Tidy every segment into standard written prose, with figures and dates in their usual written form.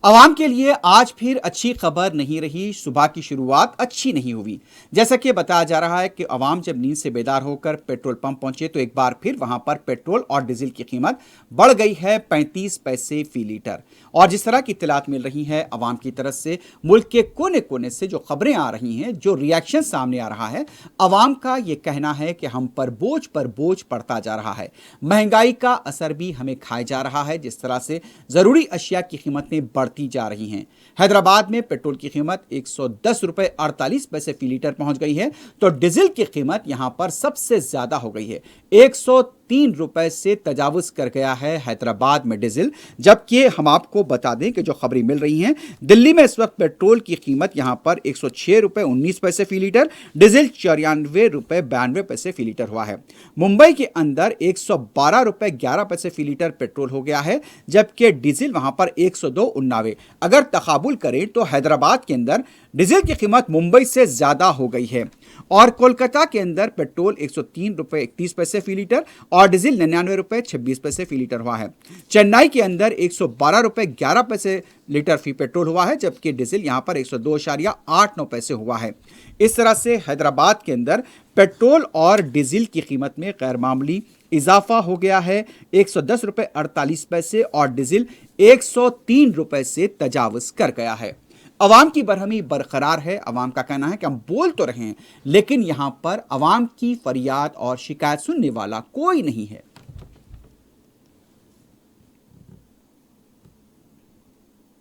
आवाम के लिए आज फिर अच्छी खबर नहीं रही। सुबह की शुरुआत अच्छी नहीं हुई। जैसा कि बताया जा रहा है कि आवाम जब नींद से बेदार होकर पेट्रोल पंप पहुंचे तो एक बार फिर वहां पर पेट्रोल और डीजल की कीमत बढ़ गई है 35 पैसे फी लीटर। और जिस तरह की इत्तलात मिल रही है आवाम की तरफ से, मुल्क के कोने कोने से जो खबरें आ रही हैं, जो रिएक्शन सामने आ रहा है, आवाम का यह कहना है कि हम पर बोझ पड़ता जा रहा है। महंगाई का असर भी हमें खाया जा रहा है। जिस तरह से जरूरी अशिया की कीमतें बढ़ती जा रही हैं। हैदराबाद में पेट्रोल की कीमत 110 रुपए 48 पैसे फी लीटर पहुंच गई है, तो डीजल की कीमत यहां पर सबसे ज्यादा हो गई है। 103 रुपए से तजावुज कर गया है हैदराबाद में डीजल। जबकि हम आपको बता दें कि जो खबरें मिल रही हैं, दिल्ली में इस वक्त पेट्रोल की कीमत यहां पर 106 रुपए 19 पैसे फी लीटर, डीजल 94 रुपए 92 पैसे फी लीटर हुआ है। मुंबई के अंदर 112 रुपए 11 पैसे फी लीटर पेट्रोल हो गया है, जबकि डीजल वहां पर 102.89। अगर तकाबुल करें तो हैदराबाद के अंदर डीजल की कीमत मुंबई से ज्यादा हो गई है। और कोलकाता के अंदर पेट्रोल 103 रुपए 31 पैसे फी लीटर और डीजल 99 रुपए 26 पैसे फी लीटर हुआ है। चेन्नई के अंदर 112 रुपए 11 पैसे लीटर फी पेट्रोल हुआ है, जबकि डीजल यहां पर 102.89 पैसे हुआ है। इस तरह से हैदराबाद के अंदर पेट्रोल और डीजल की कीमत में गैर मामूली इजाफा हो गया है। 110 रुपए 48 पैसे और डीजल 103 रुपए से तजावुज कर गया है। अवाम की बरहमी बरकरार है। अवाम का कहना है कि हम बोल तो रहे हैं, लेकिन यहां पर अवाम की फरियाद और शिकायत सुनने वाला कोई नहीं है।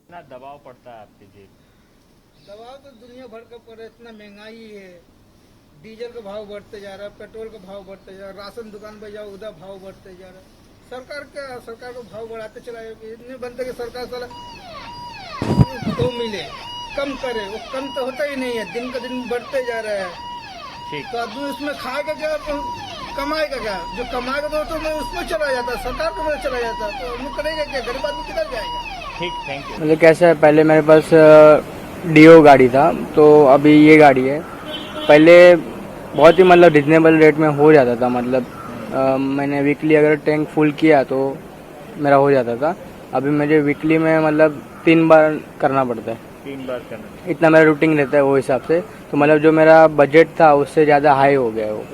इतना दबाव पड़ता है आपकी जेब? दबाव तो दुनिया भर का पड़े, इतना महंगाई है। डीजल का भाव बढ़ते जा रहा है, पेट्रोल का भाव बढ़ते जा रहा है, राशन दुकान पर जाओ उधर भाव बढ़ते जा रहा है। सरकार को भाव बढ़ाते चला जाए। इतने बनते कि सरकार साला तो मिले, कम करे, वो कम तो होता ही नहीं है, दिन का दिन बढ़ते जा रहा है। ठीक। तो आदमी उसमें खाएगा क्या, तो कमाएगा क्या? जो कमाएगा तो मैं उसमें चला जाता, सरकार को में चला जाता, तो हम करेगा क्या? गरीब आदमी किधर जाएगा? ठीक, थैंक यू। मतलब कैसा है, पहले मेरे पास डीओ गाड़ी था, तो अभी ये गाड़ी है। पहले बहुत ही मतलब रिजनेबल रेट में हो जाता था। मतलब मैंने वीकली अगर टैंक फुल किया तो मेरा हो जाता था। अभी मुझे वीकली में मतलब 3 बार करना पड़ता है। 3 बार करना? इतना मेरा रूटीन रहता है वो हिसाब से। तो मतलब जो मेरा बजट था उससे ज़्यादा हाई हो गया है वो।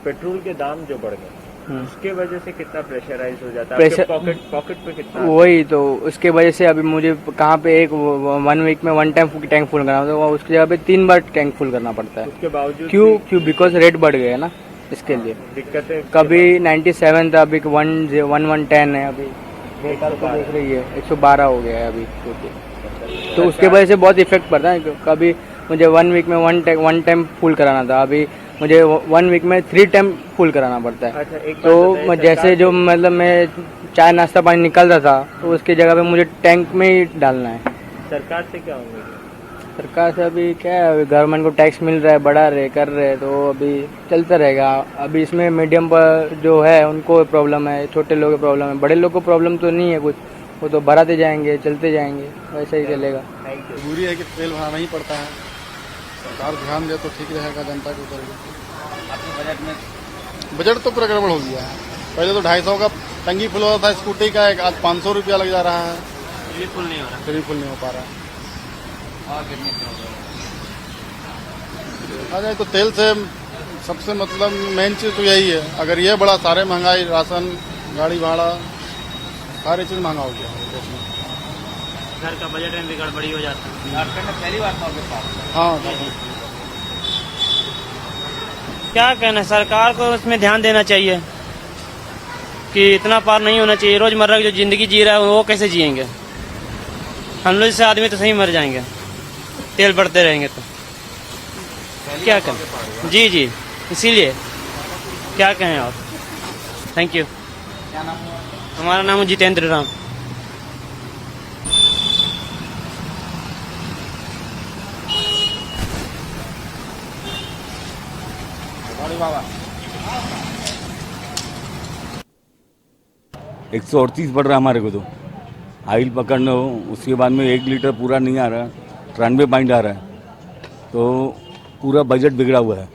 पेट्रोल के दाम जो बढ़ गए, उसके वजह से कितना प्रेशराइज हो जाता है? प्रेशर पॉकेट पे कितना? वही तो, उसके वजह से अभी मुझे कहाँ पे 1 वीक में 1 टाइम टैंक फुल करना होता है, उसकी जगह पे 3 बार टैंक फुल करना पड़ता है। उसके बावजूद क्यों? बिकॉज रेट बढ़ गए ना, इसके लिए दिक्कतें। कभी 97 था, अभी 1110 है। अभी बेकार को देख रही है 112 हो गया है अभी। तो उसके वजह से बहुत इफेक्ट पड़ता है। कभी मुझे 1 वीक में 1 टाइम फुल कराना था, अभी मुझे 1 वीक में 3 टाइम फुल कराना पड़ता है। अच्छा, एक तो जैसे जो मतलब मैं चाय नाश्ता पानी निकल रहा था, तो उसकी जगह पे मुझे टैंक में ही डालना है। सरकार से क्या उम्मीद है? सरकार से अभी क्या है, गवर्नमेंट को टैक्स मिल रहा है, बढ़ा रहे, कर रहे, तो अभी चलता रहेगा। अभी इसमें मीडियम पर जो है उनको प्रॉब्लम है, छोटे लोगों को प्रॉब्लम है, बड़े लोगों को प्रॉब्लम तो नहीं है कुछ, वो तो बढ़ाते जाएंगे, चलते जाएंगे, वैसे ही चलेगा। Thank you. जरूरी है कि तेल भराना ही पड़ता है। सरकार ध्यान दे तो ठीक रहेगा जनता के ऊपर। बजट तो पूरा गड़बड़ हो गया है। पहले तो 250 का टंकी फुल होता था स्कूटी का, आज 500 रुपया लग जा रहा है। ये फुल नहीं हो रहा? फिर भी फुल नहीं हो पा रहा है। और कितनी आ जाए तो तेल से सबसे मतलब मेन चीज़ तो यही है। अगर ये बड़ा सारे महंगाई, राशन, गाड़ी भाड़ा, सारी चीज़ महंगा हो गया है देश में। घर का बजट में भी गड़बड़ी हो जाता है। झारखंड में पहली बार था आपके पास? हाँ, क्या कहना है, सरकार को उसमें ध्यान देना चाहिए कि इतना पार नहीं होना चाहिए। रोजमर्रा की जो जिंदगी जी रहा है वो कैसे जिएंगे? हम लोग जैसे आदमी तो सही मर जाएंगे, तेल बढ़ते रहेंगे तो क्या करें? जी, इसीलिए क्या कहें और। Thank you. क्या नाम है? हमारा नाम है जितेंद्र राम। बाबा 138 पड़ रहा है हमारे को। तो आइल पकड़ने हो, उसके बाद में 1 लीटर पूरा नहीं आ रहा, 93 पॉइंट आ रहा है। तो पूरा बजट बिगड़ा हुआ है,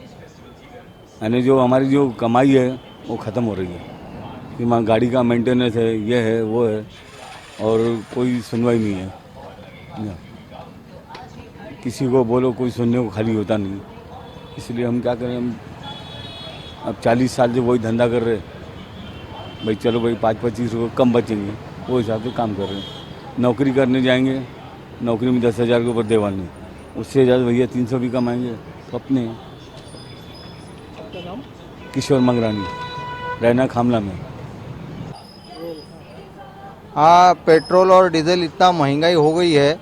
यानी जो हमारी जो कमाई है वो ख़त्म हो रही है। कि गाड़ी का मेंटेनेंस है, ये है, वो है, और कोई सुनवाई नहीं है। ना। किसी को बोलो कोई सुनने को खाली होता नहीं, इसलिए हम क्या करें, हम अब 40 साल से वही धंधा कर रहे, भाई चलो भाई 5-25 रुपये कम बचेंगे, वो हिसाब से काम कर रहे हैं। नौकरी करने जाएंगे, नौकरी में 10,000 के ऊपर देवाल नहीं, उससे ज़्यादा भैया 300 भी कमाएंगे तो अपने। किशोर मंगरानी, रहना खामला में। हाँ, पेट्रोल और डीजल इतना महंगाई हो गई है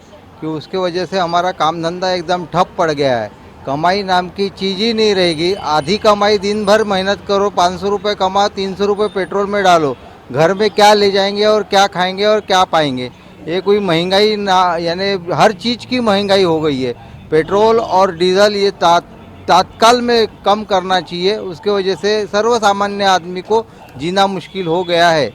कि उसके वजह से हमारा काम धंधा एकदम ठप पड़ गया है। कमाई नाम की चीज़ ही नहीं रहेगी। आधी कमाई दिन भर मेहनत करो, 500 रुपये कमाओ, 300 रुपये पेट्रोल में डालो, घर में क्या ले जाएंगे और क्या खाएंगे और क्या पाएंगे। ये कोई महंगाई ना, यानी हर चीज़ की महंगाई हो गई है। पेट्रोल और डीजल ये तात्काल में कम करना चाहिए, उसके वजह से सर्वसामान्य आदमी को जीना मुश्किल हो गया है।